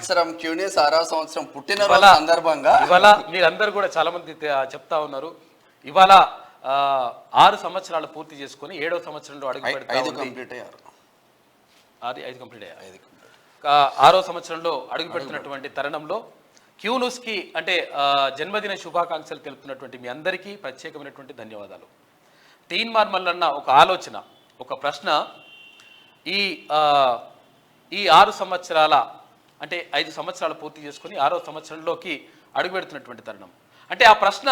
సంవత్సరం క్యూనిస్ 6వ సంవత్సరం పుట్టినరోజు సందర్భంగా ఇవాళ మీరందరూ కూడా చాలా మంది చెప్తా ఉన్నారు. ఇవాళ 6 సంవత్సరాలు పూర్తి చేసుకొని 7వ సంవత్సరంలో అడుగు పెడతా 5 కంప్లీట్ అయ్యారు. 5 కంప్లీట్ అయ్యారు. 6వ సంవత్సరంలో అడుగు పెడుతున్నటువంటి తరుణంలో క్యూన్యూస్కి అంటే జన్మదిన శుభాకాంక్షలు తెలుపుతున్నటువంటి మీ అందరికీ ప్రత్యేకమైనటువంటి ధన్యవాదాలు. తీన్మార్ మల్లన్న ఒక ఆలోచన, ఒక ప్రశ్న ఈ 6 సంవత్సరాల అంటే 5 సంవత్సరాలు పూర్తి చేసుకుని 6వ సంవత్సరంలోకి అడుగుపెడుతున్నటువంటి తరుణం. అంటే ఆ ప్రశ్న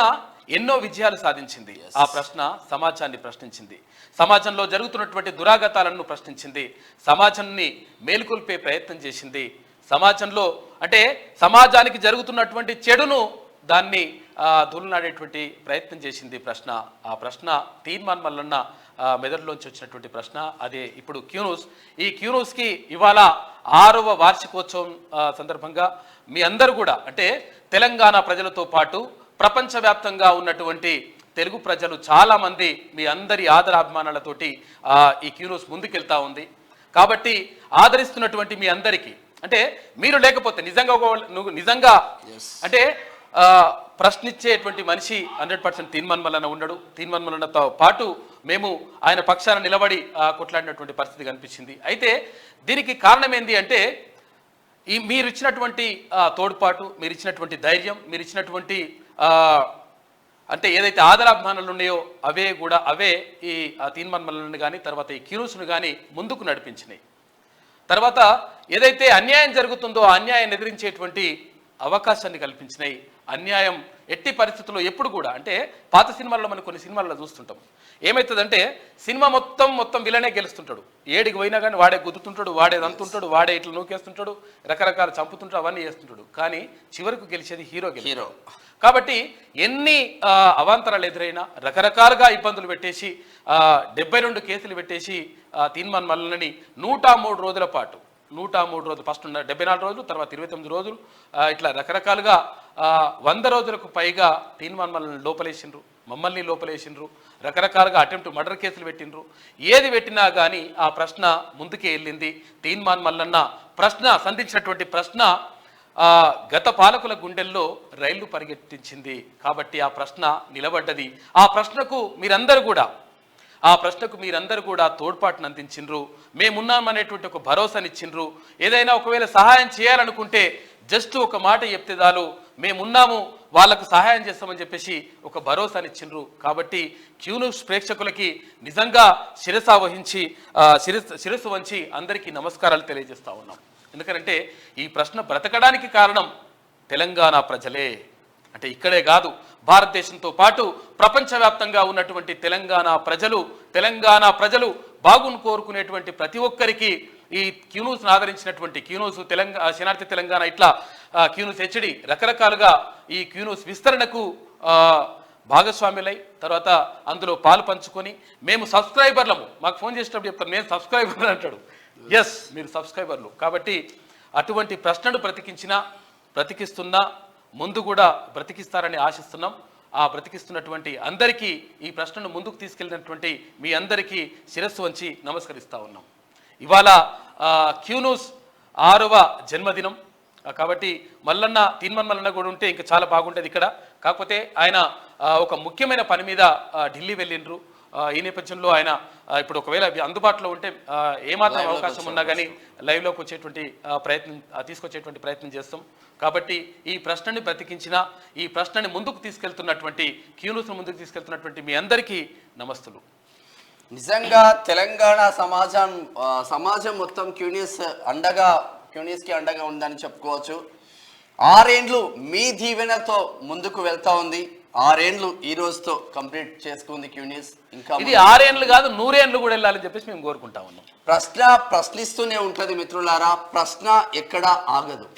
ఎన్నో విజయాలు సాధించింది. ఆ ప్రశ్న సమాజాన్ని ప్రశ్నించింది, సమాజంలో జరుగుతున్నటువంటి దురాగతాలను ప్రశ్నించింది, సమాజాన్ని మేలుకొల్పే ప్రయత్నం చేసింది. సమాజంలో అంటే సమాజానికి జరుగుతున్నటువంటి చెడును దాన్ని దూలనాడేటువంటి ప్రయత్నం చేసింది ప్రశ్న. ఆ ప్రశ్న తీన్మార్ మల్లన్న మెదడులోంచి వచ్చినటువంటి ప్రశ్న. అదే ఇప్పుడు క్యూన్యూస్. ఈ క్యూన్యూస్కి ఇవాళ 6వ వార్షికోత్సవం సందర్భంగా మీ అందరూ కూడా అంటే తెలంగాణ ప్రజలతో పాటు ప్రపంచవ్యాప్తంగా ఉన్నటువంటి తెలుగు ప్రజలు చాలామంది మీ అందరి ఆదరాభిమానాలతోటి ఈ క్యూన్యూస్ ముందుకెళ్తా ఉంది. కాబట్టి ఆదరిస్తున్నటువంటి మీ అందరికీ అంటే మీరు లేకపోతే నిజంగా అంటే ప్రశ్నించేటువంటి మనిషి 100% తీన్మార్ మల్లన్న ఉన్నాడు. తీన్మార్ మల్లన్నతో పాటు మేము ఆయన పక్షాన నిలబడి కొట్లాడినటువంటి పరిస్థితి కనిపించింది. అయితే దీనికి కారణం ఏంటి అంటే మీరు ఇచ్చినటువంటి తోడ్పాటు, మీరు ఇచ్చినటువంటి ధైర్యం, మీరు ఇచ్చినటువంటి అంటే ఏదైతే ఆదరాభిమానాలు ఉన్నాయో అవే ఈ తీన్మార్ మల్లన్నని కానీ తర్వాత ఈ క్యూన్యూస్ను కానీ ముందుకు నడిపించినాయి. తర్వాత ఏదైతే అన్యాయం జరుగుతుందో ఆ అన్యాయాన్ని ఎదిరించేటువంటి అవకాశాన్ని కల్పించినాయి. అన్యాయం ఎట్టి పరిస్థితుల్లో ఎప్పుడు కూడా అంటే పాత సినిమాల్లో మనం కొన్ని సినిమాల్లో చూస్తుంటాం. ఏమవుతుందంటే సినిమా మొత్తం విలనే గెలుస్తుంటాడు, ఏడికి పోయినా కానీ వాడే గుద్దుతుంటాడు, వాడే దంతుంటాడు, వాడే ఇట్లా నూకేస్తుంటాడు, రకరకాల చంపుతుంటాడు, అవన్నీ చేస్తుంటాడు. కానీ చివరికి గెలిచేది హీరో. కాబట్టి ఎన్ని అవాంతరాలు ఎదురైనా రకరకాలుగా ఇబ్బందులు పెట్టేసి 72 కేసులు పెట్టేసి తీన్మార్ మల్లన్నని 103 రోజుల పాటు 103 రోజులు ఫస్ట్ 74 రోజులు తర్వాత 29 రోజులు ఇట్లా రకరకాలుగా 100 రోజులకు పైగా తీన్మార్ మల్లన్నని లోపలేసిండ్రు, మమ్మల్ని లోపలేసిండ్రు, రకరకాలుగా అటెంప్ట్ మర్డర్ కేసులు పెట్టిండ్రు. ఏది పెట్టినా కానీ ఆ ప్రశ్న ముందుకే వెళ్ళింది. తీన్మార్ మల్లన్న ప్రశ్న సంధించినటువంటి ప్రశ్న గత పాలకుల గుండెల్లో రైళ్లు పరిగెత్తించింది. కాబట్టి ఆ ప్రశ్న నిలబడ్డది. ఆ ప్రశ్నకు మీరందరూ కూడా తోడ్పాటును అందించిండ్రు. మేమున్నామనేటువంటి ఒక భరోసానిచ్చిండ్రు. ఏదైనా ఒకవేళ సహాయం చేయాలనుకుంటే జస్ట్ ఒక మాట చెప్తే చాలు, మేమున్నాము, వాళ్ళకు సహాయం చేస్తామని చెప్పేసి ఒక భరోసానిచ్చిండ్రు. కాబట్టి క్యూన్యూస్ ప్రేక్షకులకి నిజంగా శిరస్సు వంచి అందరికీ నమస్కారాలు తెలియజేస్తా ఉన్నాం. ఎందుకంటే ఈ ప్రశ్న బ్రతకడానికి కారణం తెలంగాణ ప్రజలే. అంటే ఇక్కడే కాదు, భారతదేశంతో పాటు ప్రపంచవ్యాప్తంగా ఉన్నటువంటి తెలంగాణ ప్రజలు బాగును కోరుకునేటువంటి ప్రతి ఒక్కరికి ఈ క్యూన్యూస్ను ఆదరించినటువంటి క్యూన్యూస్ శనార్థి తెలంగాణ ఇట్లా క్యూన్యూస్ హెచ్డి రకరకాలుగా ఈ క్యూన్యూస్ విస్తరణకు భాగస్వాములై తర్వాత అందులో పాలు పంచుకొని మేము సబ్స్క్రైబర్లము, మాకు ఫోన్ చేసేటప్పుడు చెప్తారు నేను సబ్స్క్రైబర్ అంటాడు. ఎస్, మీరు సబ్స్క్రైబర్లు. కాబట్టి అటువంటి ప్రశ్నను బ్రతికిస్తున్నా ముందు కూడా బ్రతికిస్తారని ఆశిస్తున్నాం. ఆ బ్రతికిస్తున్నటువంటి అందరికీ ఈ ప్రశ్నను ముందుకు తీసుకెళ్ళినటువంటి మీ అందరికీ శిరస్సు వంచి నమస్కరిస్తూ ఉన్నాం. ఇవాళ క్యూన్యూస్ 6వ జన్మదినం. కాబట్టి తీన్మార్ మల్లన్న కూడా ఉంటే ఇంకా చాలా బాగుంటుంది ఇక్కడ. కాకపోతే ఆయన ఒక ముఖ్యమైన పని మీద ఢిల్లీ వెళ్ళిండ్రు. ఈ నేపథ్యంలో ఆయన ఇప్పుడు ఒకవేళ అందుబాటులో ఉంటే ఏమాత్రం అవకాశం ఉన్నా కానీ లైవ్లోకి వచ్చేటువంటి తీసుకొచ్చేటువంటి ప్రయత్నం చేస్తాం. కాబట్టి ఈ ప్రశ్నని బ్రతికించిన, ఈ ప్రశ్నని ముందుకు తీసుకెళ్తున్నటువంటి క్యూన్యూస్ను ముందుకు తీసుకెళ్తున్నటువంటి మీ అందరికీ నమస్తులు. నిజంగా తెలంగాణ సమాజం మొత్తం క్యూన్యూస్కి అండగా ఉందని చెప్పుకోవచ్చు. 6 ఏండ్లు మీ దీవెనతో ముందుకు వెళ్తా ఉంది. 6 ఏండ్లు ఈ రోజుతో కంప్లీట్ చేసుకుంది క్యూన్యూస్. ఇంకా ఇది 6 ఏండ్లు కాదు 100 ఏండ్లు కూడా వెళ్ళాలని చెప్పేసి మేము కోరుకుంటా ఉన్నాం. ప్రశ్నిస్తూనే ఉంటుంది మిత్రులారా, ప్రశ్న ఎక్కడా ఆగదు.